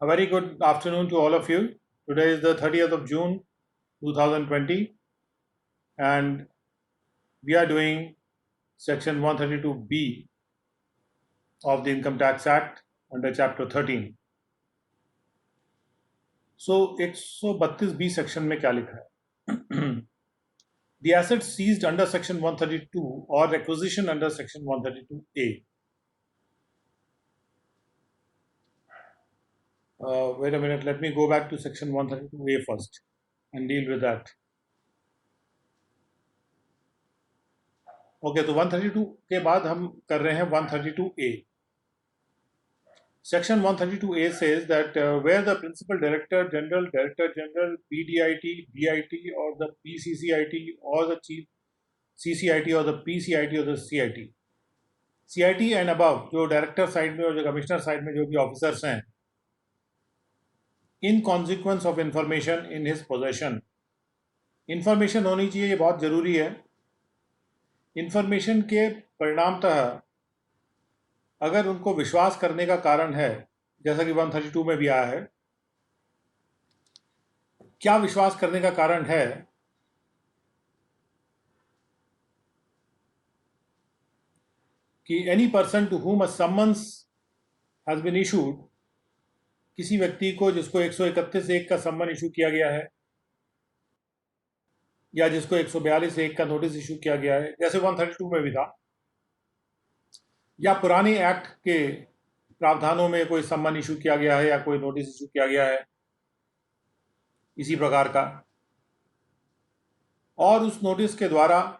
A very good afternoon to all of you. Today is the 30th of June 2020 and we are doing section 132B of the Income Tax Act under chapter 13. So 132B section में क्या लिखा है? The assets seized under section 132 or requisition under section 132A. Wait a minute, let me go back to section 132A first and deal with that. Okay, तो 132 के बाद हम कर रहे हैं 132A. Section 132A says that where the Principal Director General, Director General, PDIT, DIT or the PCCIT or the Chief CCIT or the PCIT or the CIT. CIT and above जो director side में और जो commissioner side में जो भी officers हैं, in consequence of information in his possession, information होनी चाहिए, ये बहुत ज़रूरी है. इंफॉर्मेशन के परिणामतः अगर उनको विश्वास करने का कारण है, जैसा कि 132 में भी आया है, क्या विश्वास करने का कारण है? कि any person to whom a summons has been issued, किसी व्यक्ति को जिसको 131(1) का सम्मन इशू किया गया है या जिसको 142(1) का नोटिस इशू किया गया है, जैसे 132 में भी था, या पुराने एक्ट के प्रावधानों में कोई सम्मन इशू किया गया है या कोई नोटिस इशू किया गया है इसी प्रकार का, और उस नोटिस के द्वारा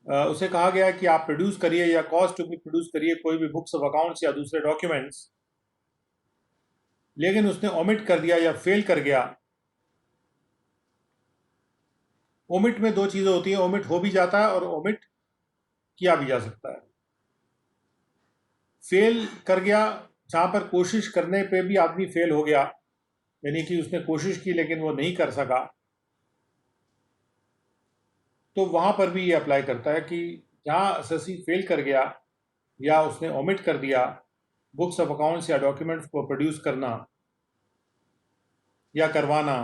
उसे कहा गया है कि आप प्रोड्यूस करिए या कॉज टू बी प्रोड्यूस करिए कोई भी बुक्स ऑफ अकाउंट्स या दूसरे डॉक्यूमेंट्स, लेकिन उसने ओमिट कर दिया या फेल कर गया. ओमिट में दो चीज़ें होती हैं, ओमिट हो भी जाता है और ओमिट किया भी जा सकता है. फेल कर गया जहाँ पर कोशिश करने पे भी आदमी फेल हो गया, यानी कि उसने कोशिश की लेकिन वो नहीं कर सका, तो वहाँ पर भी ये अप्लाई करता है कि जहाँ एसएससी फेल कर गया या उसने ओमिट कर दिया बुक्स ऑफ अकाउंट्स या डॉक्यूमेंट्स को प्रोड्यूस करना या करवाना,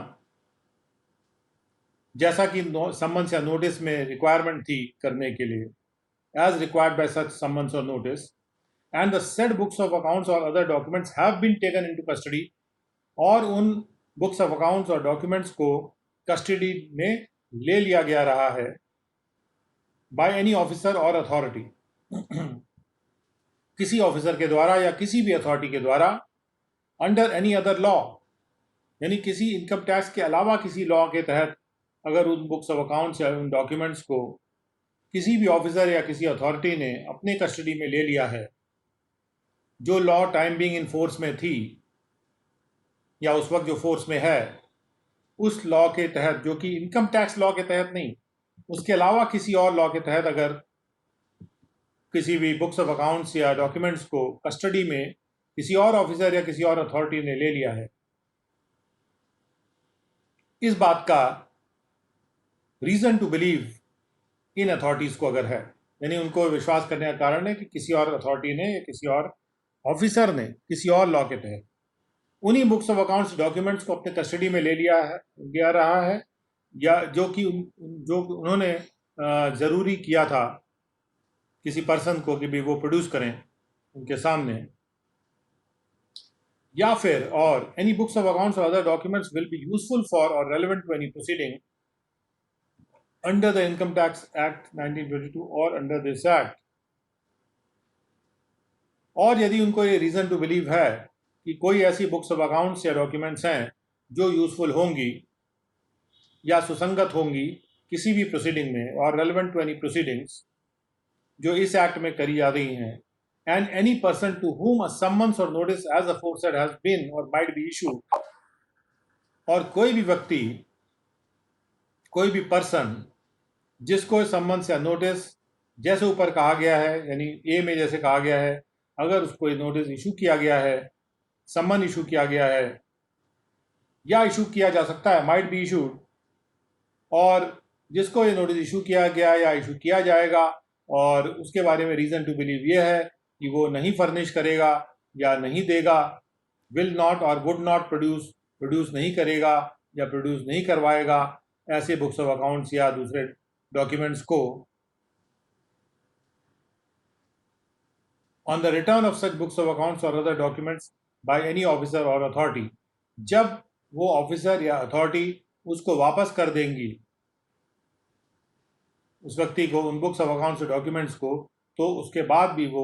जैसा कि समन्स या नोटिस में रिक्वायरमेंट थी करने के लिए, as required by such summons और notice, and the said books of accounts और other documents have been taken into custody, और उन बुक्स ऑफ अकाउंट्स और डॉक्यूमेंट्स को कस्टडी में ले लिया गया रहा है बाय एनी ऑफिसर और अथॉरिटी, किसी ऑफिसर के द्वारा या किसी भी अथॉरिटी के द्वारा, अंडर एनी अदर लॉ, यानी किसी इनकम टैक्स के अलावा किसी लॉ के तहत अगर उन बुक्स ऑफ अकाउंट्स या उन डॉक्यूमेंट्स को किसी भी ऑफिसर या किसी अथॉरिटी ने अपने कस्टडी में ले लिया है, जो law time being in force में थी या उस वक्त जो फोर्स में है, उस लॉ के तहत, जो कि इनकम टैक्स लॉ के तहत नहीं, उसके अलावा किसी और लॉ के तहत अगर किसी भी बुक्स ऑफ अकाउंट्स या डॉक्यूमेंट्स को कस्टडी में किसी और ऑफिसर या किसी और अथॉरिटी ने ले लिया है, इस बात का रीजन टू बिलीव इन अथॉरिटीज को अगर है, यानी उनको विश्वास करने का कारण है कि किसी और अथॉरिटी ने या किसी और ऑफिसर ने किसी और लॉ के तहत उन्हीं बुक्स ऑफ अकाउंट्स डॉक्यूमेंट्स को अपने कस्टडी में ले लिया रहा है, या जो कि जो उन्होंने ज़रूरी किया था किसी पर्सन को कि भी वो प्रोड्यूस करें उनके सामने, या फिर और एनी बुक्स ऑफ अकाउंट्स और other documents will be useful for और relevant to any proceeding under the income tax act 1922 और अंडर दिस एक्ट. और यदि उनको ये रीज़न टू बिलीव है कि कोई ऐसी बुक्स ऑफ अकाउंट्स या डॉक्यूमेंट्स हैं जो यूजफुल होंगी या सुसंगत होंगी किसी भी प्रोसीडिंग में और रेलेवेंट टू एनी प्रोसीडिंग्स जो इस एक्ट में करी जा रही हैं, and any person to whom a summons और notice as aforesaid has been और माइट बी इशूड, और कोई भी व्यक्ति, कोई भी पर्सन जिसको समन्स या नोटिस जैसे ऊपर कहा गया है, यानी ए में जैसे कहा गया है, अगर उसको नोटिस इशू किया गया है, सम्मन इशू किया गया है या इशू किया जा सकता है, माइट बी इशूड, और जिसको ये नोटिस इशू किया गया या इशू किया जाएगा और उसके बारे में रीज़न टू बिलीव ये है कि वो नहीं फर्निश करेगा या नहीं देगा, विल नॉट और वुड नॉट प्रोड्यूस नहीं करेगा या प्रोड्यूस नहीं करवाएगा ऐसे बुक्स ऑफ अकाउंट्स या दूसरे डॉक्यूमेंट्स को। On the return of such books of accounts और other documents by any officer और अथॉरिटी, जब वो ऑफिसर या अथॉरिटी उसको वापस कर देंगी उस व्यक्ति को उन बुक्स ऑफ अकाउंट्स और डॉक्यूमेंट्स को, तो उसके बाद भी वो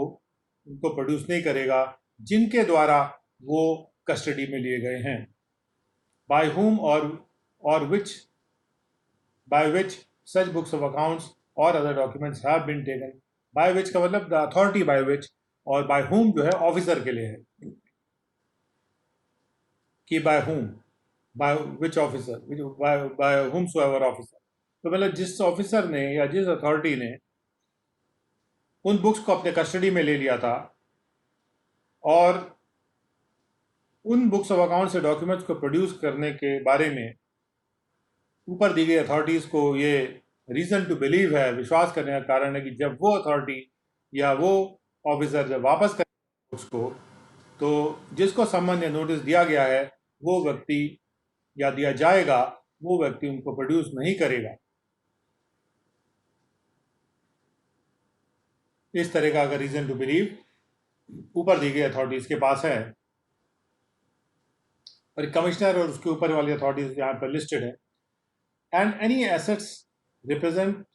उनको प्रोड्यूस नहीं करेगा जिनके द्वारा वो कस्टडी में लिए गए हैं। बाय हुम और which such books of accounts और other documents have been taken. By which का मतलब द अथॉरिटी बाय विच, और बाय हुम जो है ऑफिसर के लिए है कि by whom, by which officer, by whomsoever officer. तो मतलब जिस ऑफिसर ने या जिस अथॉरिटी ने उन बुक्स को अपने कस्टडी में ले लिया था और उन बुक्स ऑफ अकाउंट से डॉक्यूमेंट्स को प्रोड्यूस करने के बारे में ऊपर दी गई अथॉरिटीज़ को ये रीज़न टू बिलीव है, विश्वास करने का कारण है कि जब वो अथॉरिटी या वो ऑफिसर जब वापस करें बुक्स को, तो जिसको सम्मन या नोटिस दिया गया है वो व्यक्ति या दिया जाएगा वो व्यक्ति उनको प्रोड्यूस नहीं करेगा। इस तरह का अगर रीज़न टू बिलीव ऊपर दी गई अथॉरिटीज़ के पास है, और कमिश्नर और उसके ऊपर वाली अथॉरिटीज़ यहाँ पर लिस्टेड है। And any assets represent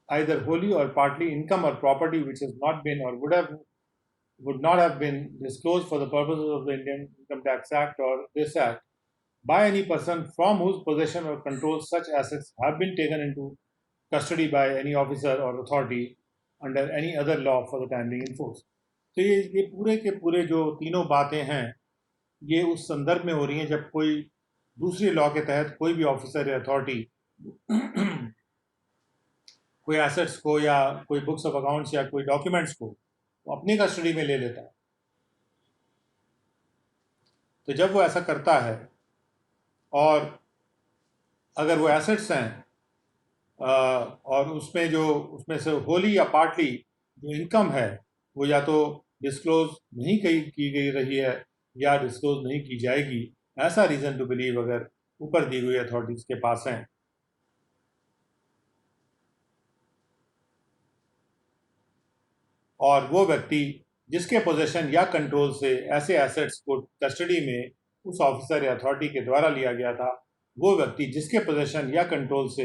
either wholly or partly income or property which has not been or would not have been disclosed for the purposes of the Indian Income Tax Act or this Act by any person from whose possession or control such assets have been taken into custody by any officer or authority under any other law for the time being in force। तो ये पूरे के पूरे जो तीनों बातें हैं ये उस संदर्भ में हो रही हैं जब कोई दूसरी लॉ के तहत कोई भी ऑफिसर या अथॉरिटी कोई एसेट्स को या कोई बुक्स ऑफ अकाउंट्स या कोई डॉक्यूमेंट्स को वो अपनी कस्टडी में ले लेता है। तो जब वो ऐसा करता है और अगर वो एसेट्स हैं और उसमें से होली या पार्टली जो इनकम है वो या तो डिस्क्लोज नहीं की गई रही है या डिस्क्लोज नहीं की जाएगी, ऐसा रीज़न टू बिलीव अगर ऊपर दी हुई अथॉरिटीज़ के पास हैं, और वो व्यक्ति जिसके पोजेशन या कंट्रोल से ऐसे एसेट्स को कस्टडी में उस ऑफिसर या अथॉरिटी के द्वारा लिया गया था, वो व्यक्ति जिसके पोजेशन या कंट्रोल से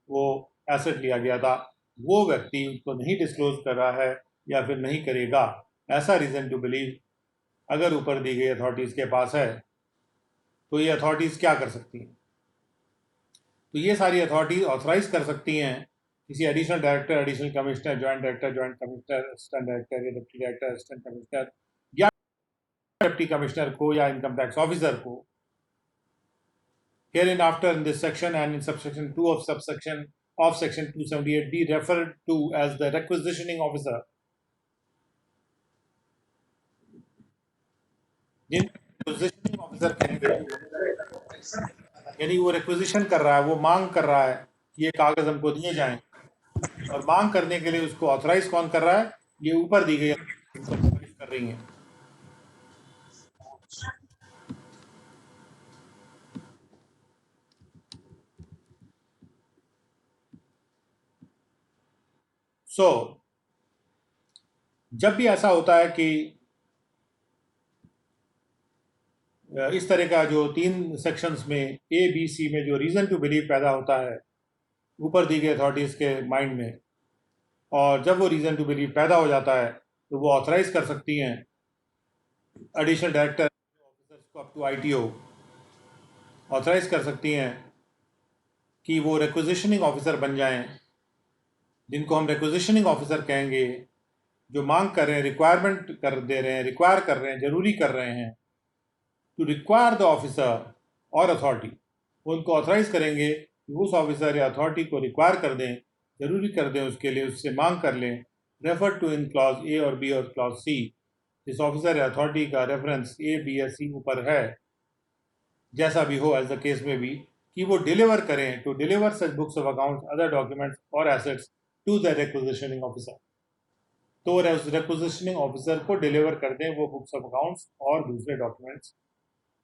वो एसेट लिया गया था, वो व्यक्ति उसको नहीं डिस्क्लोज कर रहा है या फिर नहीं करेगा, ऐसा रीज़न टू बिलीव अगर ऊपर दी गई अथॉरिटीज़ के पास है, तो ये अथॉरिटीज़ क्या कर सकती हैं? तो ये सारी अथॉरिटीज़ ऑथराइज कर सकती हैं किसी additional director, additional commissioner, joint director, joint commissioner, assistant director या डिप्टी डायरेक्टर, असिस्टेंट कमिश्नर या डिप्टी कमिश्नर को या इनकम टैक्स ऑफिसर को, hereinafter in this section and in subsection 2 of section 278 be referred to as the requisitioning officer, जिन requisitioning officer कहेंगे, यानी वो requisition कर रहा है, वो मांग कर रहा है कि ये कागज हमको दिए जाएं, और मांग करने के लिए उसको ऑथराइज कौन कर रहा है? ये ऊपर दी गई कर रही हैं। जब भी ऐसा होता है कि इस तरह का जो 3 सेक्शंस में ए बी सी में जो रीज़न टू बिलीव पैदा होता है ऊपर दी गई अथॉरिटीज़ के माइंड में, और जब वो रीज़न टू बिलीव पैदा हो जाता है तो वो ऑथराइज कर सकती हैं एडिशनल डायरेक्टर ऑफिसर्स को अप टू ITO ऑथराइज कर सकती हैं कि वो रिक्विजिशनिंग ऑफिसर बन जाएं, जिनको हम रिक्विजिशनिंग ऑफिसर कहेंगे, जो मांग कर रहे हैं, रिक्वायरमेंट कर दे रहे हैं, रिक्वायर कर रहे हैं, जरूरी कर रहे हैं, टू रिक्वायर द ऑफिसर और अथॉरिटी, उनको ऑथराइज करेंगे कि उस ऑफिसर या अथॉरिटी को रिक्वायर कर दें, जरूरी कर दें, उसके लिए उससे मांग कर लें, refer to in clause A और बी और क्लॉज सी, जिस ऑफिसर या अथॉरिटी का रेफरेंस ए बी या सी ऊपर है, जैसा भी हो एज द केस में भी, कि वो डिलीवर करें, to deliver such books of accounts, other documents और assets to the requisitioning officer. तो रिक्विजिशनिंग ऑफिसर को डिलीवर कर दें वो बुक्स ऑफ अकाउंट्स और दूसरे डॉक्यूमेंट्स।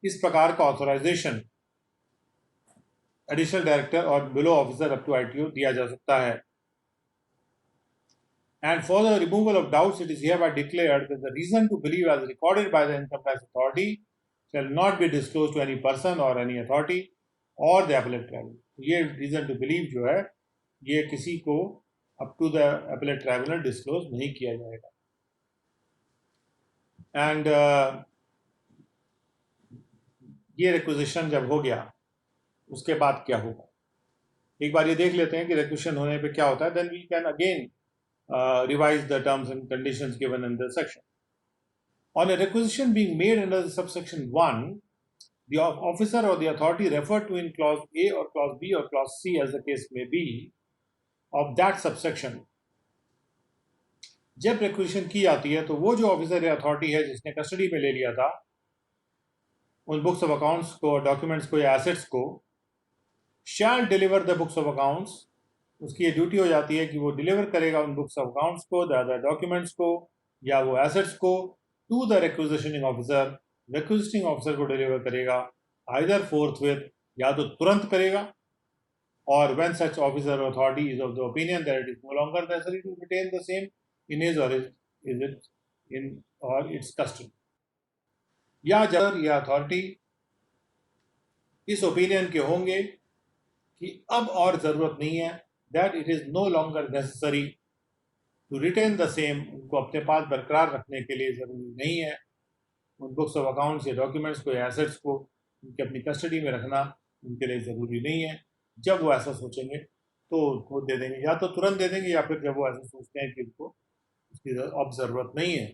इस प्रकार का ऑथराइजेशन एडिशनल डायरेक्टर और below officer up to ITO दिया जा सकता है। And for the removal of doubts, it is hereby declared that the reason to believe as recorded by the income tax authority shall not be disclosed to any person or any authority or the appellate tribunal. ये reason to believe जो है ये किसी को up to the appellate tribunal disclose नहीं किया जाएगा। And ये requisition जब हो गया उसके बाद क्या होगा, एक बार ये देख लेते हैं कि requisition होने पे क्या होता है। Then we can again revise the terms and conditions given in the section. On a requisition being made under the subsection 1, the officer or the authority referred to in clause A or clause B or clause C as the case may be of that subsection, जब requisition की जाती है तो वो जो officer या authority है जिसने कस्टडी में ले लिया था उन बुक्स ऑफ अकाउंट्स को, डॉक्यूमेंट्स को या एसेट्स को, shall deliver the books of accounts, उसकी ये ड्यूटी हो जाती है कि वो डिलीवर करेगा उन बुक्स ऑफ अकाउंट्स को, द डॉक्यूमेंट्स को या वो एसेट्स को to the requisitioning officer. Requisitioning officer को डिलीवर करेगा आइदर फोर्थविथ, या तो तुरंत करेगा, और व्हेन सच ऑफिसर और authority is of the opinion that it is no longer necessary to retain the same in his और इट्स कस्टडी, या जज या अथॉरिटी इस ओपिनियन के होंगे कि अब और ज़रूरत नहीं है, that it is no longer necessary to retain the same, उनको अपने पास बरकरार रखने के लिए ज़रूरी नहीं है उन बुक्स ऑफ अकाउंट्स या डॉक्यूमेंट्स को या एसेट्स को उनके अपनी कस्टडी में रखना उनके लिए ज़रूरी नहीं है। जब वो ऐसा सोचेंगे तो उनको दे देंगे, या तो तुरंत दे देंगे या फिर जब वो ऐसा सोचते हैं कि उनको उसकी अब ज़रूरत नहीं है।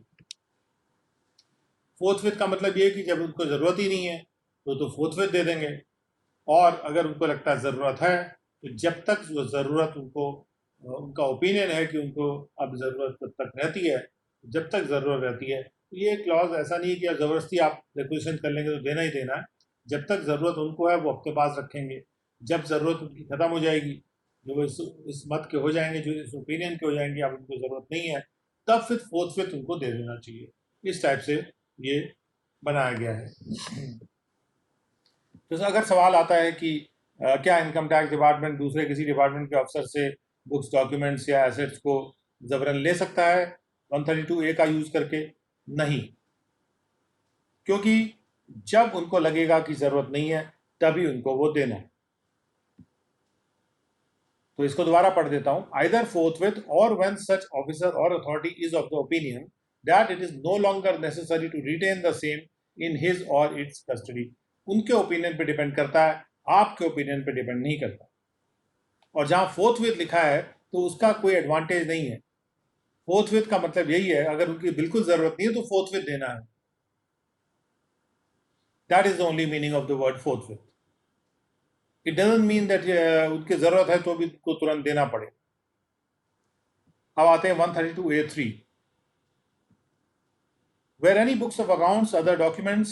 फोर्थविथ का मतलब ये कि जब उनको ज़रूरत ही नहीं है तो फोर्थविथ दे देंगे, और अगर उनको लगता है ज़रूरत है तो जब तक वो ज़रूरत उनको, उनका ओपिनियन है कि उनको अब ज़रूरत तब तक रहती है, जब तक ज़रूरत रहती है। तो ये क्लॉज ऐसा नहीं है कि ज़बरदस्ती आप रिक्वेशन कर लेंगे तो देना ही देना है। जब तक ज़रूरत उनको है वो अपने पास रखेंगे, जब ज़रूरत उनकी ख़त्म हो जाएगी, जो वो इस मत के हो जाएंगे, जो इस ओपिनियन के हो जाएंगे अब उनको ज़रूरत नहीं है, तब फिर फोर्थविथ उनको दे देना चाहिए। इस टाइप से ये बनाया गया है। तो अगर सवाल आता है कि क्या इनकम टैक्स डिपार्टमेंट दूसरे किसी डिपार्टमेंट के अफसर से बुक्स, डॉक्यूमेंट्स या एसेट्स को ज़बरन ले सकता है 132A का यूज़ करके? नहीं, क्योंकि जब उनको लगेगा कि ज़रूरत नहीं है तभी उनको वो देना है। तो इसको दोबारा पढ़ देता हूँ। आइदर फोर्थविथ और व्हेन सच ऑफिसर और authority is of the opinion that it is no longer necessary to retain the same in his और इट्स कस्टडी। उनके ओपिनियन पे डिपेंड करता है, आपके ओपिनियन पे डिपेंड नहीं करता। और जहां फोर्थविथ लिखा है तो उसका कोई एडवांटेज नहीं है। फोर्थविथ का मतलब यही है, अगर उनकी बिल्कुल जरूरत नहीं है तो फोर्थविथ देना है। That is the only meaning of the word फोर्थविथ। It doesn't mean that उनकी जरूरत है तो भी उनको तुरंत देना पड़े। अब आते हैं 132A3, where any books of accounts, other documents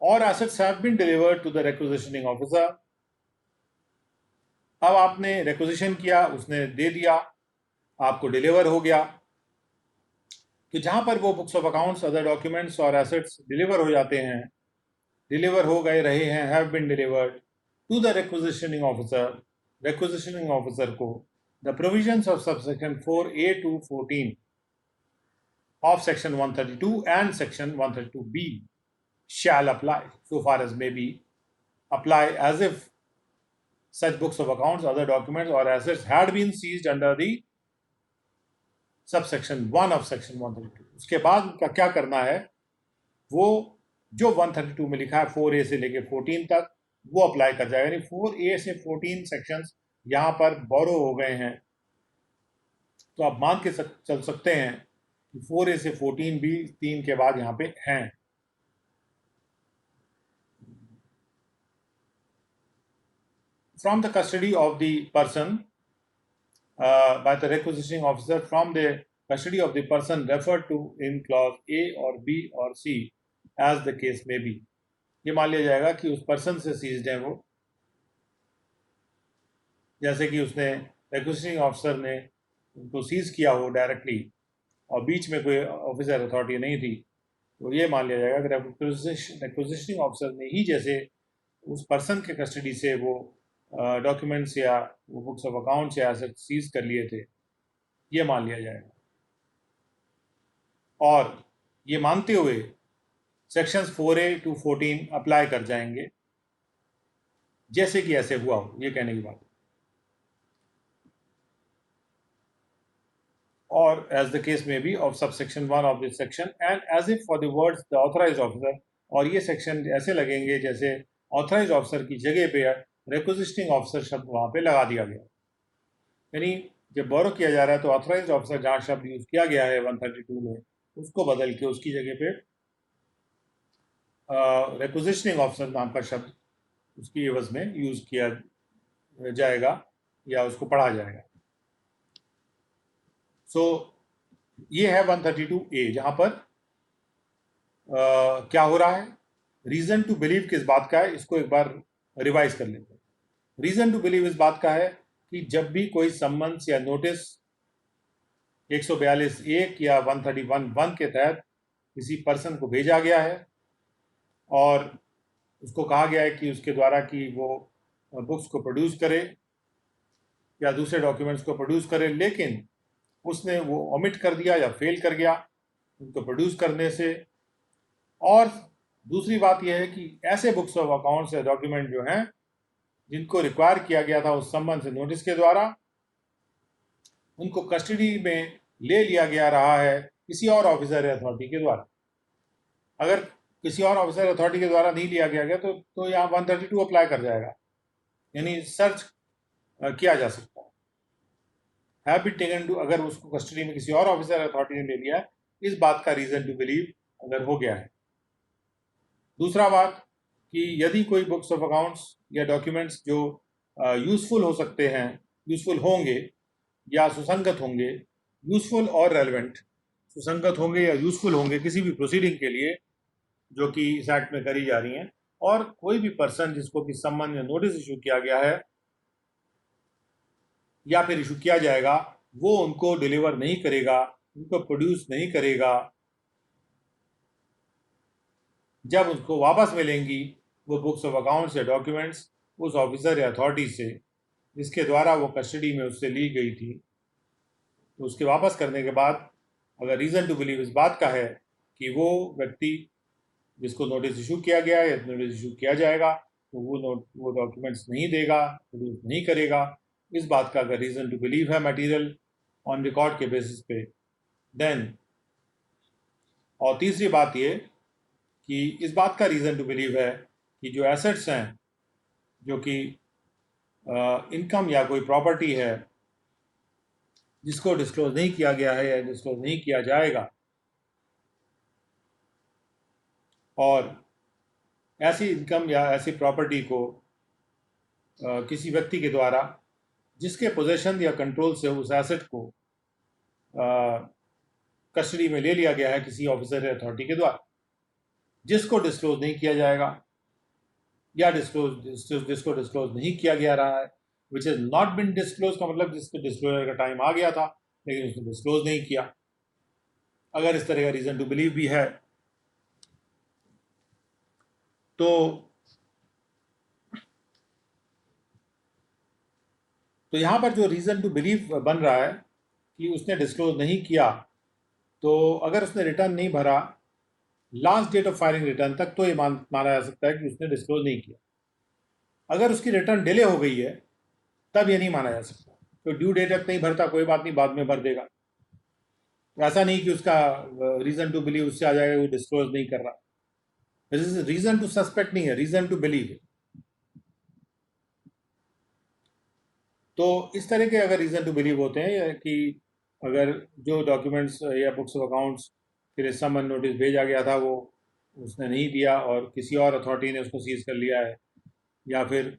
or assets have been delivered to the requisitioning officer। अब आपने requisition किया, उसने दे दिया, आपको डिलीवर हो गया। तो जहां पर वो books of accounts, other documents और एसेट्स डिलीवर हो जाते हैं, डिलीवर हो गए रहे हैं, have been delivered to the requisitioning officer, requisitioning officer को the provisions of subsection 4A to 14 of section 132 and section 132B shall apply so far as may be apply as if such books of accounts, other documents or assets had been seized under the subsection 1 of section 132। उसके बाद उनका क्या करना है, वो जो 132 में लिखा है 4A से लेके 14 तक वो अप्लाई कर जाएगा। यानी 4A से 14 सेक्शंस यहाँ पर बोरो हो गए हैं, तो आप मान के चल सकते हैं कि 4A से 14 भी 3 के बाद यहाँ पे हैं। From the custody of the person by the requisitioning officer, from the custody of the person referred to in clause A or B or C as the case may be। ये मान लिया जाएगा कि उस पर्सन से seized है वो, जैसे कि उसने रिक्विजिशनिंग ऑफिसर ने उनको सीज किया हो डायरेक्टली और बीच में कोई ऑफिसर अथॉरिटी नहीं थी, तो ये मान लिया जाएगा कि रिक्विजिशनिंग ऑफिसर ने ही जैसे उस पर्सन के कस्टडी से वो डॉक्यूमेंट्स या वो बुक्स ऑफ अकाउंट्स या एसेट सीज कर लिए थे, ये मान लिया जाएगा। और ये मानते हुए सेक्शंस 4A to 14 अप्लाई कर जाएंगे जैसे कि ऐसे हुआ हो, ये कहने की बात। और as the case may be of subsection 1 of this section and as if for the words the authorised officer, और ये सेक्शन ऐसे लगेंगे जैसे ऑथराइज्ड ऑफिसर की जगह पे रिक्विजिशनिंग ऑफिसर शब्द वहां पे लगा दिया गया। यानी जब बोरो किया जा रहा है तो ऑथराइज्ड ऑफिसर जहाँ शब्द यूज किया गया है 132 में, उसको बदल के उसकी जगह पे रिक्विजिशनिंग ऑफिसर नाम का शब्द उसकी एवज में यूज किया जाएगा या उसको पढ़ा जाएगा। सो ये है 132A, जहां पर क्या हो रहा है, रीजन टू बिलीव किस बात का है, इसको एक बार रिवाइज कर लेते हैं। रीजन टू बिलीव इस बात का है कि जब भी कोई सम्मन्स या नोटिस 142(1) या 131(1) के तहत किसी पर्सन को भेजा गया है और उसको कहा गया है कि उसके द्वारा कि वो बुक्स को प्रोड्यूस करे या दूसरे डॉक्यूमेंट्स को प्रोड्यूस करे, लेकिन उसने वो ओमिट कर दिया या फेल कर गया उनको प्रोड्यूस करने से। और दूसरी बात यह है कि ऐसे बुक्स ऑफ अकाउंट्स या डॉक्यूमेंट जो हैं जिनको रिक्वायर किया गया था उस संबंध से नोटिस के द्वारा, उनको कस्टडी में ले लिया गया रहा है किसी और ऑफिसर या अथॉरिटी के द्वारा। अगर किसी और ऑफिसर अथॉरिटी के द्वारा नहीं लिया गया तो यहाँ 132 अप्लाई कर जाएगा, यानी सर्च किया जा सकता है। हैव बीन टेकन टू, अगर उसको कस्टडी में किसी और ऑफिसर अथॉरिटी ने ले लिया है, इस बात का रीजन टू बिलीव अगर हो गया है। दूसरा बात कि यदि कोई बुक्स ऑफ अकाउंट्स या डॉक्यूमेंट्स जो यूजफुल हो सकते हैं, यूजफुल होंगे या सुसंगत होंगे, यूजफुल और रेलेवेंट, सुसंगत होंगे या यूजफुल होंगे किसी भी प्रोसीडिंग के लिए जो कि इस एक्ट में करी जा रही हैं, और कोई भी पर्सन जिसको कि सम्मन या नोटिस इशू किया गया है या फिर इशू किया जाएगा, वो उनको डिलीवर नहीं करेगा, उनको प्रोड्यूस नहीं करेगा। जब उसको वापस मिलेंगी वो बुक्स ऑफ अकाउंट्स या डॉक्यूमेंट्स उस ऑफिसर या अथॉरिटी से जिसके द्वारा वो कस्टडी में उससे ली गई थी, तो उसके वापस करने के बाद अगर रीज़न टू बिलीव इस बात का है कि वो व्यक्ति जिसको नोटिस इशू किया गया या नोटिस इशू किया जाएगा तो वो डॉक्यूमेंट्स नहीं देगा, प्रोड्यूस नहीं करेगा, इस बात का अगर रीज़न टू बिलीव है मटेरियल ऑन रिकॉर्ड के बेसिस पे, देन। और तीसरी बात ये कि इस बात का रीज़न टू बिलीव है कि जो एसेट्स हैं जो कि इनकम या कोई प्रॉपर्टी है जिसको डिस्क्लोज नहीं किया गया है या डिस्क्लोज नहीं किया जाएगा, और ऐसी इनकम या ऐसी प्रॉपर्टी को किसी व्यक्ति के द्वारा जिसके पोजेशन या कंट्रोल से उस एसेट को कस्टडी में ले लिया गया है किसी ऑफिसर या अथॉरिटी के द्वारा, जिसको डिस्क्लोज नहीं किया जाएगा या जिसको डिस्क्लोज नहीं किया गया रहा है, which is not been disclose का मतलब जिसको डिस्क्लोजर का टाइम आ गया था लेकिन उसने डिस्क्लोज नहीं किया। अगर इस तरह का रीजन टू बिलीव भी है तो यहां पर जो रीजन टू बिलीव बन रहा है कि उसने डिस्क्लोज नहीं किया, तो अगर उसने रिटर्न नहीं भरा last date of filing return तक, तो ये माना जा सकता है कि उसने डिस्क्लोज नहीं किया। अगर उसकी रिटर्न डिले हो गई है तब ये नहीं माना जा सकता, तो ड्यू डेट तक नहीं भरता कोई बात नहीं, बाद में भर देगा। ऐसा नहीं कि उसका रीजन टू बिलीव उससे आ जाएगा वो डिस्क्लोज नहीं कर रहा। रीजन टू सस्पेक्ट नहीं है, रीजन टू बिलीव है। तो इस तरह के अगर रीजन टू बिलीव होते हैं कि अगर जो डॉक्यूमेंट्स या बुक्स ऑफ अकाउंट्स के लिए समन नोटिस भेजा गया था वो उसने नहीं दिया और किसी और अथॉरिटी ने उसको सीज कर लिया है, या फिर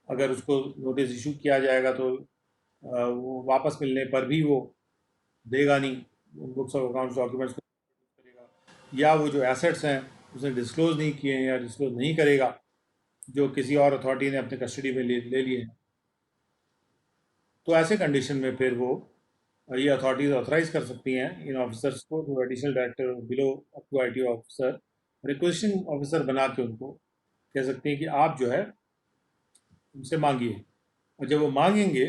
अगर उसको नोटिस इशू किया जाएगा तो वो वापस मिलने पर भी वो देगा नहीं बुक्स ऑफ अकाउंट्स डॉक्यूमेंट्स को करेगा, या वो जो एसेट्स हैं उसने डिस्क्लोज नहीं किए हैं या डिस्क्लोज नहीं करेगा जो किसी और अथॉरिटी ने अपने कस्टडी में ले लिए हैं। तो ऐसे कंडीशन में फिर वो ये अथॉरिटीज ऑथराइज कर सकती हैं इन ऑफिसर्स को, जो additional director below up to IT officer, requesting officer बना के उनको कह सकते हैं कि आप जो है उनसे मांगिए। और जब वो मांगेंगे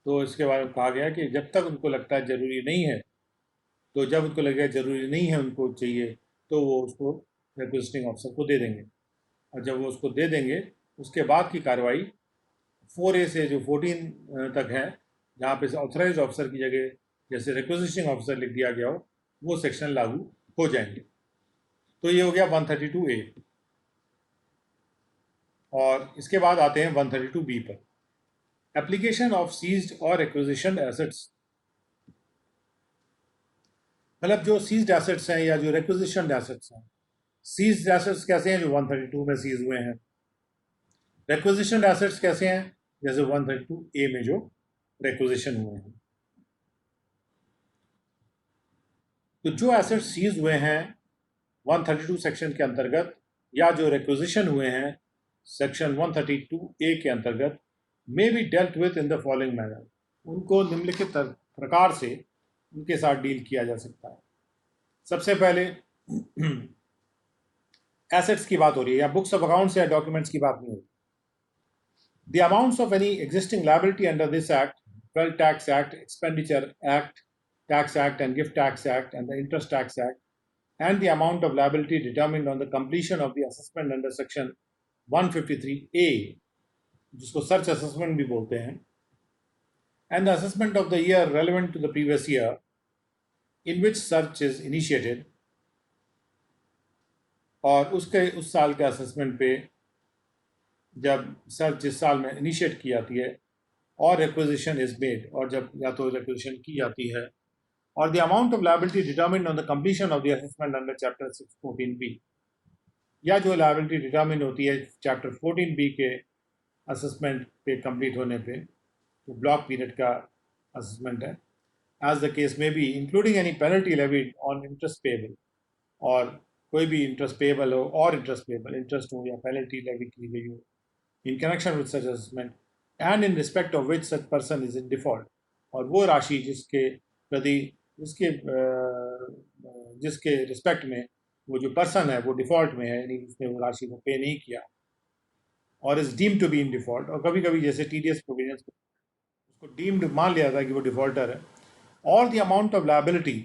तो इसके बारे में कहा गया कि जब तक उनको लगता है ज़रूरी नहीं है, तो जब उनको लगेगा ज़रूरी नहीं है उनको चाहिए, तो वो उसको रिक्वेस्टिंग ऑफिसर को दे देंगे। और जब वो उसको दे देंगे, उसके बाद की कार्रवाई 4A से जो 14 तक है, जहाँ पे ऑथराइज ऑफिसर की जगह जैसे रिक्वेस्टिंग ऑफिसर लिख दिया गया हो, वो सेक्शन लागू हो जाएंगे। तो ये हो गया 132A। और इसके बाद आते हैं 132B पर, एप्लीकेशन ऑफ सीज्ड और एक्विजिशन एसेट्स। मतलब जो सीज्ड एसेट्स हैं या जो रिक्विजिशन एसेट्स हैं। सीज्ड एसेट्स कैसे हैं? जो 132 में सीज हुए हैं। रिक्विजिशन एसेट्स कैसे हैं? जैसे 132A में जो रिक्विजिशन हुए हैं। तो जो एसेट्स सीज हुए हैं 132 सेक्शन के अंतर्गत, या जो रिक्विजिशन हुए हैं सेक्शन 132A के अंतर्गत, may be dealt with in the following manner, उनको निम्नलिखित प्रकार से उनके साथ डील किया जा सकता है। सबसे पहले एसेट्स की बात हो रही है, या बुक्स ऑफ अकाउंट्स या डॉक्यूमेंट्स की बात नहीं हो रही। The amounts of any existing liability under this Act, Wealth Tax Act, Expenditure Act, Tax Act, and Gift Tax Act, and the Interest Tax Act, and the amount of liability determined on the completion of the assessment under Section 153A, जिसको search assessment भी बोलते हैं, and the assessment of the year relevant to the previous year in which search is initiated, और उस साल के assessment पे जब सर्च जिस साल में इनिशिएट की जाती है, और रिक्विजिशन इज मेड, और जब या तो रिक्विजिशन की जाती है, और the amount of liability determined on the completion of the assessment under chapter 614B, या जो लायबिलिटी डिटरमिन होती है चैप्टर 14B के असेसमेंट पे कंप्लीट होने पे, तो ब्लॉक पीरियड का असेसमेंट है, as the case may be, including any penalty levied on interest payable, और कोई भी इंटरेस्ट पेएबल हो, और इंटरेस्ट पेएबल इंटरेस्ट हो या पेनल्टी लेवी की गई हो in connection with such assessment and in respect of which such person is in default, और वो राशि जिसके प्रति जिसके रिस्पेक्ट में वो जो पर्सन है वो डिफॉल्ट में है, यानी उसने वो राशि को पे नहीं किया, और is deemed to be in default, और कभी कभी जैसे TDS प्रोविजंस उसको डीम्ड मान लिया था कि वो डिफॉल्टर है, और the amount of liability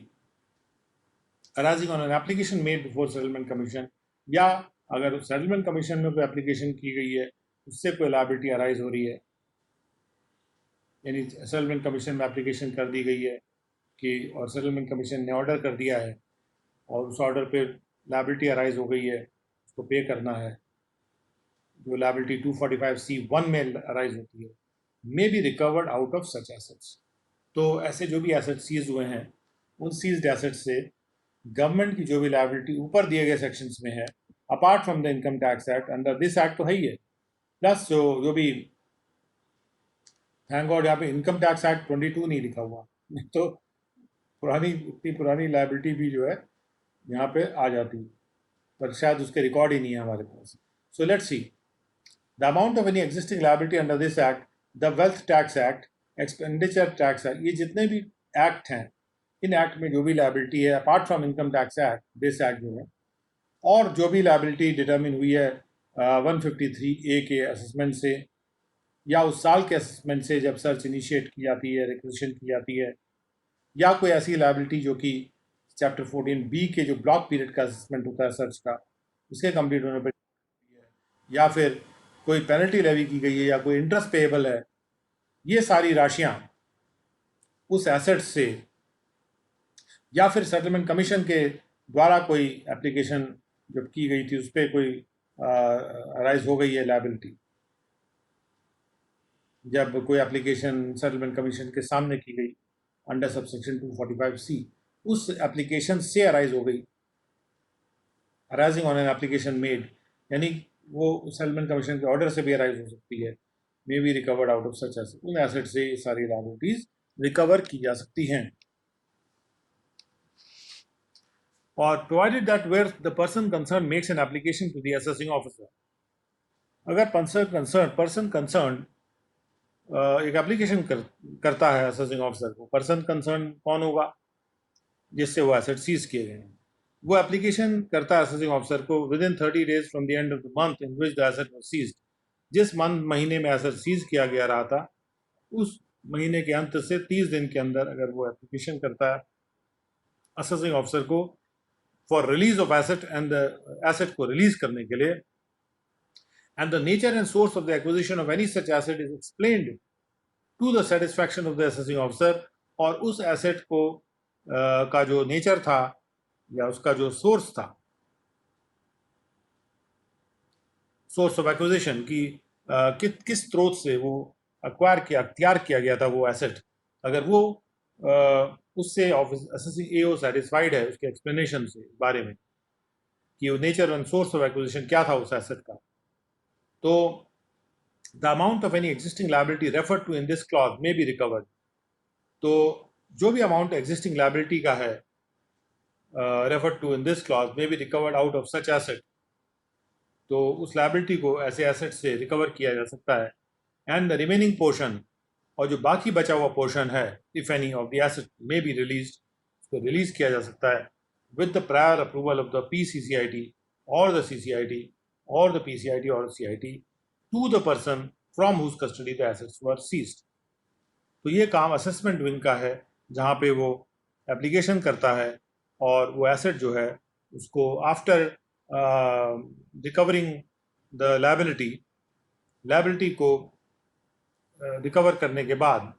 arising on an application made before settlement commission, या अगर सेटलमेंट कमीशन में कोई एप्लीकेशन की गई है उससे कोई लायबिलिटी अराइज हो रही है, यानी सेटलमेंट कमीशन में एप्लीकेशन कर दी गई है कि, और सेटलमेंट कमीशन ने ऑर्डर कर दिया है, और उस ऑर्डर पे लायबिलिटी अराइज हो गई है, उसको पे करना है, जो लायबिलिटी 245C(1) में अराइज होती है, मे be recovered out of such assets. तो ऐसे जो भी एसेट्स सीज हुए हैं, उन सीज्ड एसेट्स से गवर्नमेंट की जो भी लायबिलिटी ऊपर दिए गए सेक्शंस में है, apart from the income tax act, under this act तो है ही है, प्लस जो भी, थैंक गॉड यहाँ पे इनकम टैक्स एक्ट 22 नहीं लिखा हुआ, तो इतनी पुरानी लायबिलिटी भी जो है यहाँ पे आ जाती, पर शायद उसके रिकॉर्ड ही नहीं है हमारे पास। So let's see the amount of any existing liability under this act, the wealth tax act, expenditure tax act, ये जितने भी एक्ट हैं, इन एक्ट में जो भी लायबिलिटी है apart from income tax act, this act जो है, और जो भी लायबिलिटी डिटर्मिन हुई है 153A के असेसमेंट से, या उस साल के असेसमेंट से जब सर्च इनिशिएट की जाती है, रिक्वेजिशन की जाती है, या कोई ऐसी लायबिलिटी जो कि चैप्टर 14B के जो ब्लॉक पीरियड का असेसमेंट होता है सर्च का, उसके कंप्लीट होने पर, या फिर कोई पेनल्टी लेवी की गई है, या कोई इंटरेस्ट पेएबल है, ये सारी राशियां उस एसेट से, या फिर सेटलमेंट कमीशन के द्वारा कोई एप्लीकेशन जब की गई थी उस पर कोई अराइज हो गई है लायबिलिटी, जब कोई एप्लीकेशन सेटलमेंट कमीशन के सामने की गई अंडर सबसेक्शन 245C, उस एप्लीकेशन से अराइज हो गई, arising on an application made, यानी वो सेटलमेंट कमीशन के ऑर्डर से भी अराइज हो सकती है, मे be recovered out of such asset, उन एसेट से ये सारी लायबिलिटीज रिकवर की जा सकती हैं। और provided that where the person concern makes an application to the assessing officer, अगर पर्सन कंसर्न एक एप्लीकेशन करता है असेसिंग ऑफिसर को, पर्सन कंसर्न कौन होगा जिससे वो एसेट सीज किए गए हैं, वो एप्लीकेशन करता है असेसिंग ऑफिसर को within 30 days from the end of the month in which the asset was seized. जिस महीने में एसेट सीज किया गया रहा था, उस महीने के अंत से 30 दिन के अंदर अगर वो एप्लीकेशन करता है असेसिंग ऑफिसर को for release of asset and asset को रिलीज करने के लिए, and the nature and source of the acquisition of any such asset is explained to the satisfaction of the assessing officer, और उस asset को का जो नेचर था या उसका जो सोर्स था, सोर्स ऑफ एक्विजिशन की किस स्रोत से वो अख्तियार किया गया था वो एसेट, अगर वो उससे असेसिंग एओ सेटिस्फाइड है उसके एक्सप्लेनेशन से बारे में कि वो nature and source of acquisition क्या था उस एसेट का, तो the amount of any existing liability referred to in this clause may be recovered। तो जो भी अमाउंट एग्जिस्टिंग लायबिलिटी का है referred to in this clause may be recovered out of such asset, तो उस लायबिलिटी को ऐसे एसेट से रिकवर किया जा सकता है। एंड द रिमेनिंग पोर्शन, और जो बाकी बचा हुआ पोर्शन है, if any of the asset may be release, उसको रिलीज किया जा सकता है with the prior approval of the PCCIT और द CCIT और द PCIT और CIT to the person from whose custody the assets were seized. तो ये काम असेसमेंट विंग का है, जहाँ पे वो एप्लीकेशन करता है और वो एसेट जो है उसको आफ्टर रिकवरिंग द लायबिलिटी को रिकवर करने के बाद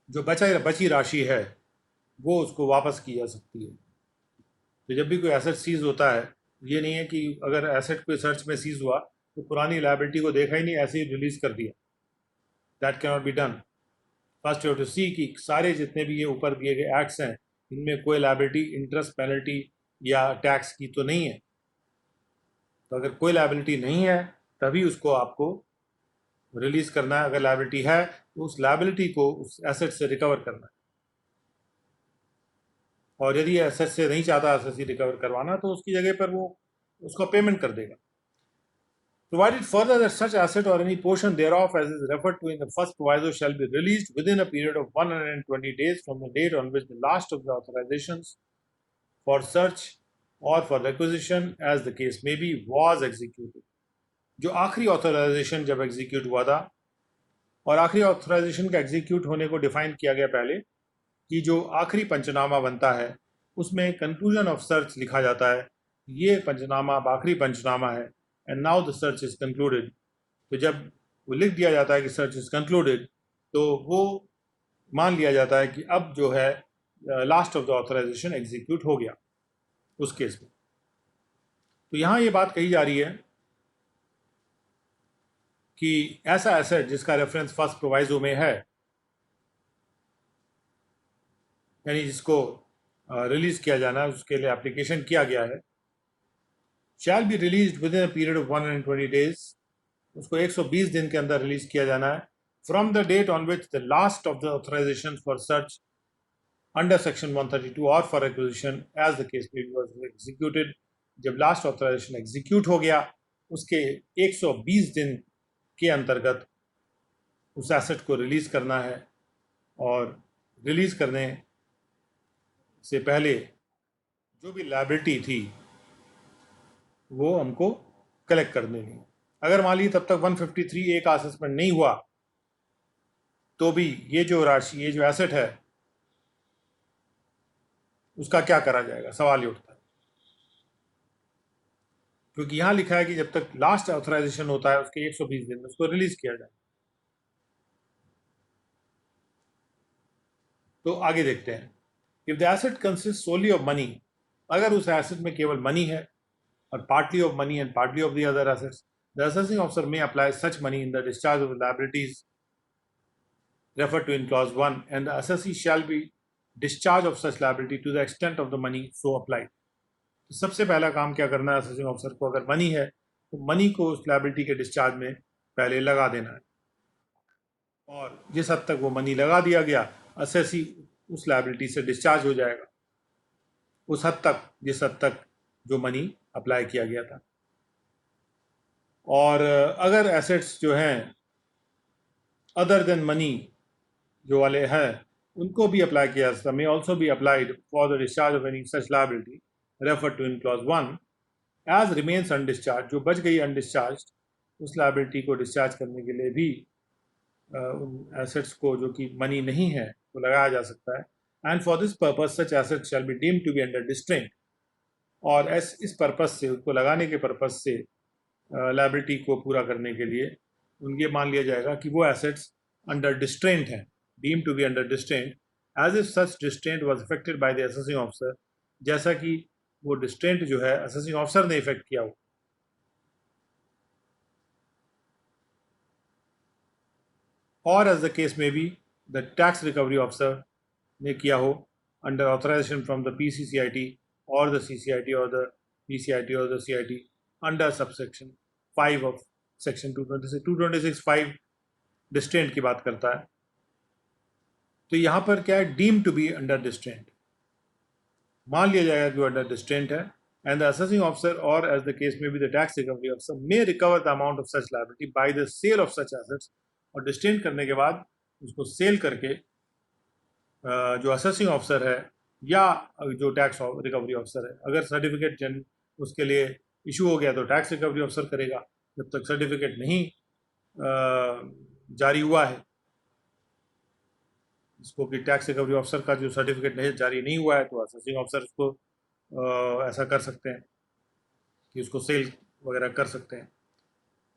जो बची राशि है वो उसको वापस की जा सकती है। तो जब भी कोई एसेट सीज होता है, ये नहीं है कि अगर एसेट कोई सर्च में सीज हुआ तो पुरानी लायबिलिटी को देखा ही नहीं, ऐसे ही रिलीज कर दिया, that can not be done. First you have to see कि सारे जितने भी ये ऊपर दिए गए एक्ट्स हैं, इनमें कोई लायबिलिटी इंटरेस्ट पेनल्टी या टैक्स की तो नहीं है। तो अगर कोई लायबिलिटी नहीं है तभी उसको आपको रिलीज करना है, अगर लायबिलिटी है तो उस लायबिलिटी को उस एसेट से रिकवर करना है, और यदि एसेट से नहीं चाहता एसेट से रिकवर करवाना तो उसकी जगह पर वो उसका पेमेंट कर देगा। Provided further that such asset or any portion thereof as is referred to in the first proviso shall be released within a period of 120 days from the date on which the last of the authorizations for search or for requisition as the case may be was executed। जो आखिरी authorisation जब execute हुआ था, और आखिरी authorisation का execute होने को डिफाइन किया गया पहले कि जो आखिरी पंचनामा बनता है उसमें कंक्लूजन ऑफ सर्च लिखा जाता है, ये पंचनामा आखिरी पंचनामा है, and now the search is concluded. तो जब वो लिख दिया जाता है कि सर्च इज कंक्लूडेड, तो वो मान लिया जाता है कि अब जो है last of the authorisation execute हो गया उस केस में। तो यहाँ ये बात कही जा रही है कि ऐसा एसेट जिसका रेफरेंस फर्स्ट प्रोवाइजो में है, यानी जिसको रिलीज किया जाना है, उसके लिए एप्लीकेशन किया गया है, shall be release with in a period of 120 days, उसको 120 दिन के अंदर रिलीज किया जाना है, from the date on which the last of the authorisation for search under section 132 और for acquisition as the case may be was executed. जब last authorisation execute हो गया उसके 120 दिन के अंतर्गत उस एसेट को रिलीज करना है, और रिलीज करने से पहले जो भी लायबिलिटी थी वो हमको कलेक्ट कर देनी है। अगर मान लीजिए तब तक 153A का असेसमेंट नहीं हुआ तो भी ये जो राशि, ये जो एसेट है, उसका क्या करा जाएगा, सवाल ये उठता है। क्योंकि यहां लिखा है कि जब तक लास्ट ऑथराइजेशन होता है उसके 120 दिन में उसको रिलीज किया जाए। तो आगे देखते हैं, if the asset consist solely of money, अगर उस एसेट में केवल मनी है और partly of money and partly of the other assets, the assessing officer may apply such money in the discharge of the liabilities referred to in clause 1 and the assessee shall be discharge of such liability to the extent of the money so applied। तो सबसे पहला काम क्या करना है assessing officer को, अगर money है तो मनी को उस लायबिलिटी के डिस्चार्ज में पहले लगा देना है, और जिस हद तक वो मनी लगा दिया गया असेसी उस लायबिलिटी से डिस्चार्ज हो जाएगा, उस हद तक जिस हद तक जो मनी अप्लाई किया गया था। और अगर एसेट्स जो हैं अदर देन मनी जो वाले हैं उनको भी अप्लाई किया जा सकता, may also be applied for the discharge of any such liability refer to in clause 1 as remains undischarged. जो बच गई अनडिस्चार्ज उस लायबिलिटी को डिस्चार्ज करने के लिए भी उन एसेट्स को जो कि मनी नहीं है वो लगाया जा सकता है। And for this purpose such asset shall be deemed to be under distraint. और इस पर्पज से, उसको लगाने के पर्पज से लायबिलिटी को पूरा करने के लिए उनके मान लिया जाएगा कि वो एसेट्स अंडर डिस्ट्रेंट हैं, deem to be under distraint as if such distraint was effected by the assessing officer, जैसा कि वो डिस्ट्रेंट जो है असेसिंग ऑफिसर ने इफेक्ट किया हो। और एज द केस में भी द टैक्स रिकवरी ऑफिसर ने किया हो under authorisation from the PCCIT और द CCIT और द PCIT और the CIT under subsection 5 of section 226(5) distraint की बात करता है। तो यहाँ पर क्या है, deem to be under distraint, मान लिया जाएगा कि वो अंडर डिस्ट्रेंट है। एंड द असेसिंग ऑफिसर और as the case may be the tax recovery officer may recover the amount of such liability by the sale of such assets. और distraint करने के बाद उसको सेल करके जो असेसिंग ऑफिसर है या जो टैक्स रिकवरी ऑफिसर है, अगर सर्टिफिकेट उसके लिए इशू हो गया तो टैक्स रिकवरी ऑफिसर करेगा। जब तक सर्टिफिकेट नहीं जारी हुआ है, इसको कि टैक्स रिकवरी ऑफिसर का जो सर्टिफिकेट नहीं जारी नहीं हुआ है, तो असेसिंग ऑफिसर उसको ऐसा कर सकते हैं कि उसको सेल वगैरह कर सकते हैं।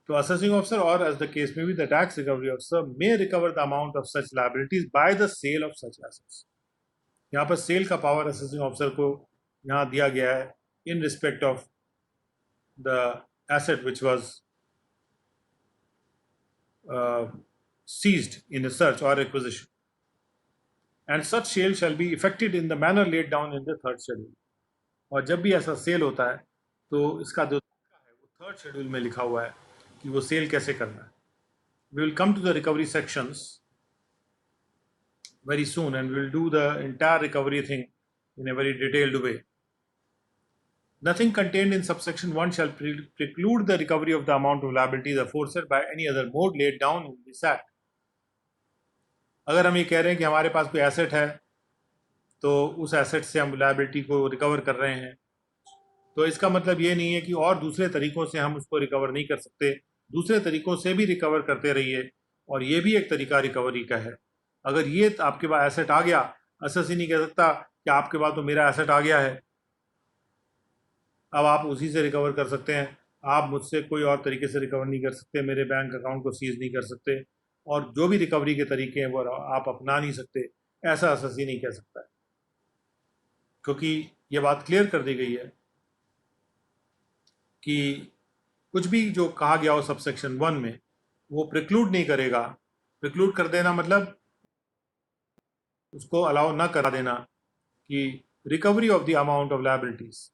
तो असेसिंग ऑफिसर और एज द केस में भी the tax recovery officer may recover the amount of such liabilities by the sale of such assets. यहाँ पर सेल का पावर असेसिंग ऑफिसर को यहाँ दिया गया है in respect of the asset which was seized in a search or acquisition, and such sale shall be effected in the manner laid down in the third schedule। और जब भी ऐसा cell होता है तो इसका जो है वो थर्ड शेड्यूल में लिखा हुआ है कि वो सेल कैसे करना है। We will come to the recovery sections very soon and we will do the entire recovery thing in a very detailed way। Nothing contained in subsection 1 shall preclude the recovery of the amount of liabilities aforesaid by any other mode laid down in this act। अगर हम ये कह रहे हैं कि हमारे पास कोई asset है तो उस एसेट से हम लायबिलिटी को रिकवर कर रहे हैं, तो इसका मतलब ये नहीं है कि और दूसरे तरीकों से हम उसको रिकवर नहीं कर सकते। दूसरे तरीकों से भी रिकवर करते रहिए, और ये भी एक तरीका रिकवरी का है। अगर ये आपके पास एसेट आ गया, असेसी नहीं कह सकता कि आपके पास तो मेरा एसेट आ गया है, अब आप उसी से रिकवर कर सकते हैं, आप मुझसे कोई और तरीके से रिकवर नहीं कर सकते, मेरे बैंक अकाउंट को सीज नहीं कर सकते, और जो भी रिकवरी के तरीके हैं वो आप अपना नहीं सकते, ऐसा असेसी नहीं कह सकता है। क्योंकि ये बात क्लियर कर दी गई है कि कुछ भी जो कहा गया हो सबसेक्शन 1 में वो प्रिक्लूड नहीं करेगा। प्रिक्लूड कर देना मतलब उसको अलाउ ना करा देना कि recovery of the amount of liabilities,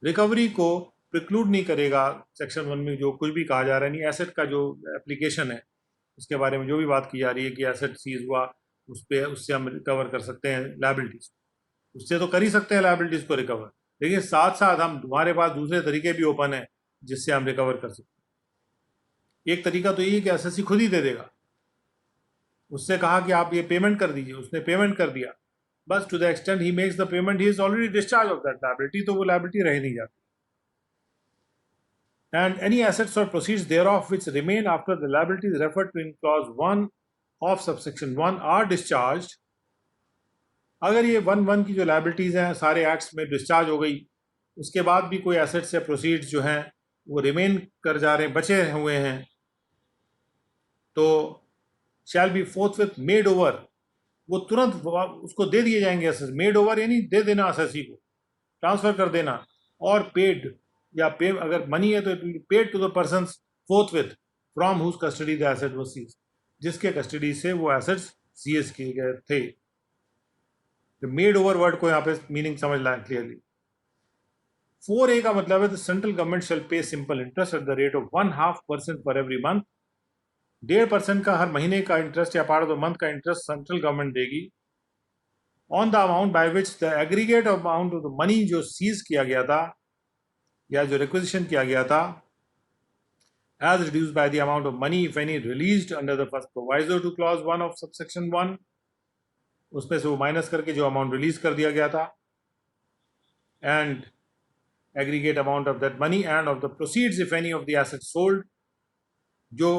recovery को प्रिक्लूड नहीं करेगा। सेक्शन 1 में जो कुछ भी कहा जा रहा है, नहीं एसेट का जो एप्लीकेशन है उसके बारे में जो भी बात की जा रही है कि एसेट सीज हुआ उससे हम रिकवर कर सकते हैं लायबिलिटीज, उससे तो कर ही सकते हैं लायबिलिटीज को रिकवर, लेकिन साथ साथ हम तुम्हारे पास दूसरे तरीके भी ओपन है जिससे हम रिकवर कर सकते हैं। एक तरीका तो ये है कि एसएससी खुद ही दे देगा, उससे कहा कि आप ये पेमेंट कर दीजिए, उसने पेमेंट कर दिया, बस to the extent he makes the payment he is already discharged of that liability, तो वो लायबिलिटी रह नहीं जाती। And any assets or proceeds thereof which remain after the liabilities referred to in clause 1 of subsection 1 are discharged। अगर ये 1(1) की जो liabilities हैं सारे एक्ट्स में डिस्चार्ज हो गई, उसके बाद भी कोई एसेट्स या प्रोसीड्स जो हैं वो रिमेन कर जा रहे हैं, बचे हुए हैं, तो शैल बी फोर्थविथ मेड ओवर, वो तुरंत उसको दे दिए जाएंगे एसेस। मेड ओवर यानी दे देना एसेसी को, ट्रांसफर कर देना, और पेड या पे अगर मनी है तो paid to the person forthwith from whose custody the asset was seized, जिसके कस्टडी से वो एसेट्स सीज किए गए थे। तो मेड ओवर वर्ड को यहाँ पे मीनिंग समझ लाए क्लियरली। 4A का मतलब है द सेंट्रल गवर्नमेंट शैल पे simple interest at the rate of 0.5% for every month. 1.5% का हर महीने का इंटरेस्ट या पार्ट ऑफ द मंथ का इंटरेस्ट सेंट्रल गवर्नमेंट देगी on the amount by which the aggregate amount of the money जो seize किया गया था या जो रिक्विजिशन किया गया था as reduced by the amount of money, if any, released under the first proviso to clause 1 of subsection 1, उसमें से वो माइनस करके जो अमाउंट रिलीज कर दिया गया था, and aggregate amount of that money and of the proceeds if any of the assets sold, जो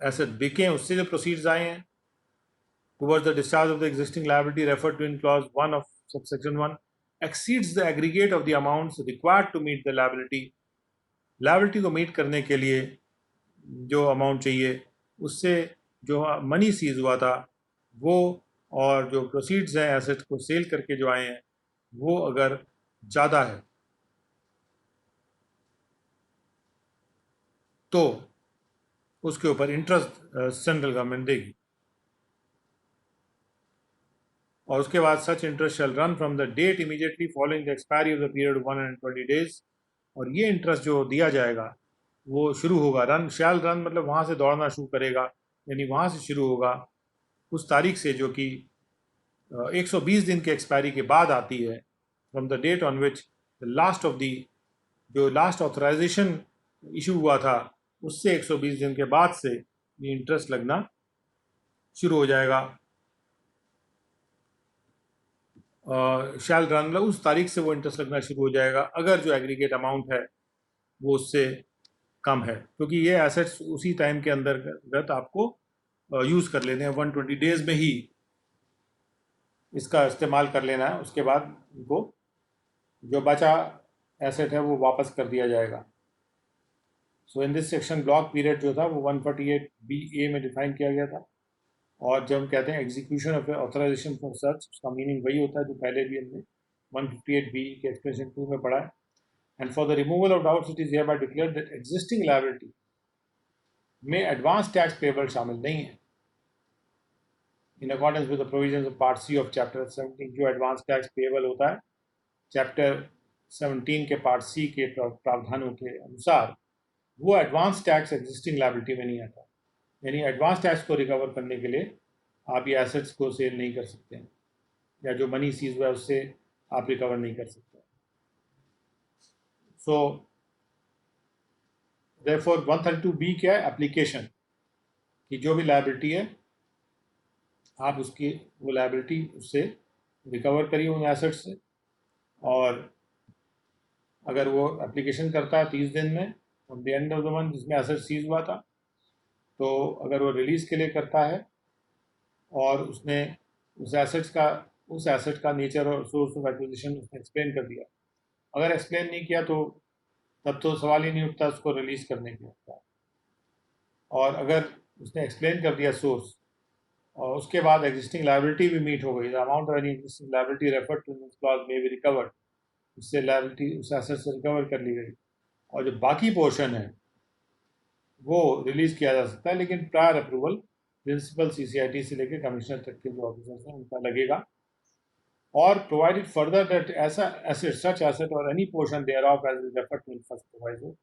asset बिके उससे जो proceeds आए हैं, towards the discharge of the existing liability referred to in clause 1 of subsection 1 exceeds the aggregate of the amounts required to meet the liability. liability को meet करने के लिए जो अमाउंट चाहिए उससे जो मनी सीज हुआ था वो और जो प्रोसीड्स हैं एसेट को सेल करके जो आए हैं वो अगर ज़्यादा है तो उसके ऊपर इंटरेस्ट सेंट्रल गवर्नमेंट देगी, और उसके बाद such interest shall run from the date immediately following the expiry of the period of 120 days, और ये इंटरेस्ट जो दिया जाएगा वो शुरू होगा, रन शैल रन मतलब वहाँ से दौड़ना शुरू करेगा, यानी वहाँ से शुरू होगा उस तारीख से जो कि 120 दिन के एक्सपायरी के बाद आती है, from the date on which the last of the जो लास्ट ऑथराइजेशन इशू हुआ था उससे 120 दिन के बाद से ये इंटरेस्ट लगना शुरू हो जाएगा। शैल रन मतलब उस तारीख से वो इंटरेस्ट लगना शुरू हो जाएगा अगर जो एग्रीगेट अमाउंट है वो उससे कम है, क्योंकि ये एसेट्स उसी टाइम के अंतर्गत आपको यूज़ कर लेने हैं, 120 डेज में ही इसका इस्तेमाल कर लेना है, उसके बाद उनको जो बचा एसेट है वो वापस कर दिया जाएगा। So in this section block period जो था वो 148(b)(a) में डिफाइन किया गया था, और जब हम कहते हैं execution of authorisation for search, उसका मीनिंग वही होता है जो पहले भी हमने 158(b) के एक्सप्रेशन 2 में पढ़ा है। And for the removal of doubts it is hereby declared that existing liability में एडवांस टैक्स पेबल शामिल नहीं है in accordance with the provisions of part C of chapter 17। जो एडवांस टैक्स पेबल होता है चैप्टर 17 के पार्ट सी के प्रावधानों के अनुसार वो एडवांस टैक्स एग्जिस्टिंग लायबिलिटी में नहीं आता, यानी एडवांस टैक्स को रिकवर करने के लिए आप ये एसेट्स को सेल नहीं कर सकते हैं, या जो मनी सीज हुआ है उससे आप रिकवर नहीं कर सकते। सो देयरफॉर 132(b) क्या है, एप्लीकेशन की जो भी लायबिलिटी है आप उसकी वो लायबिलिटी उससे रिकवर करिए उन एसेट से, और अगर वो एप्लीकेशन करता है 30 दिन में on the end of the month जिसमें एसेट सीज हुआ था, तो अगर वो रिलीज़ के लिए करता है और उसने उस एसेट का नेचर और सोर्स ऑफ एक्विजिशन उसने एक्सप्लेन कर दिया, अगर एक्सप्लेन नहीं किया तो तब तो सवाल ही नहीं उठता उसको रिलीज़ करने के लिए, और अगर उसने एक्सप्लेन कर दिया सोर्स और उसके बाद एग्जिस्टिंग लायबिलिटी भी मीट हो गई, the amount of any existing liability referred to this clause may be recovered, उससे लायबिलिटी उस एसेट से रिकवर कर ली गई, और जो बाकी पोर्शन है वो रिलीज़ किया जा सकता है, लेकिन प्रायर अप्रूवल प्रिंसिपल CCIT से लेकर कमिश्नर तक के जो ऑफिसर्स हैं उनका लगेगा, और प्रोवाइडेड फर्दर दैट ऐसा एसेट सच एसेट और any portion thereof as referred to in first proviso,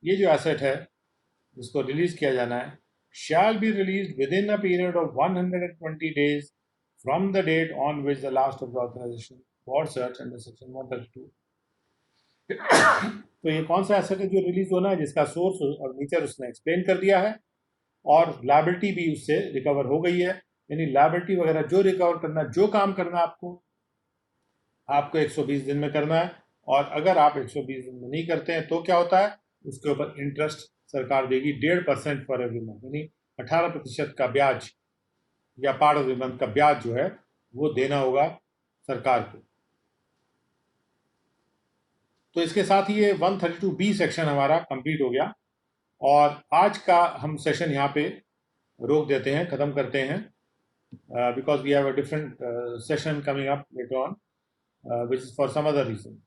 ये जो एसेट है जिसको रिलीज़ किया जाना है shall be released within a period of 120 days from the date on which the last of the authorization for search under section 132। तो ये कौन सा एसेट है जो रिलीज होना है, जिसका सोर्स और नेचर उसने एक्सप्लेन कर दिया है और लायबिलिटी भी उससे रिकवर हो गई है, यानी लायबिलिटी वगैरह जो रिकवर करना, जो काम करना आपको 120 दिन में करना है, और अगर आप 120 दिन में नहीं करते हैं तो क्या होता है, उसके ऊपर इंटरेस्ट सरकार देगी 1.5% फॉर एवरी मंथ, यानी 18% का ब्याज या पार्ट ऑफ द मंथ का ब्याज जो है वो देना होगा सरकार को। तो इसके साथ ही ये 132(b) सेक्शन हमारा कंप्लीट हो गया, और आज का हम सेशन यहाँ पे रोक देते हैं, ख़त्म करते हैं, because we have a different session coming up later on which is for some other reason.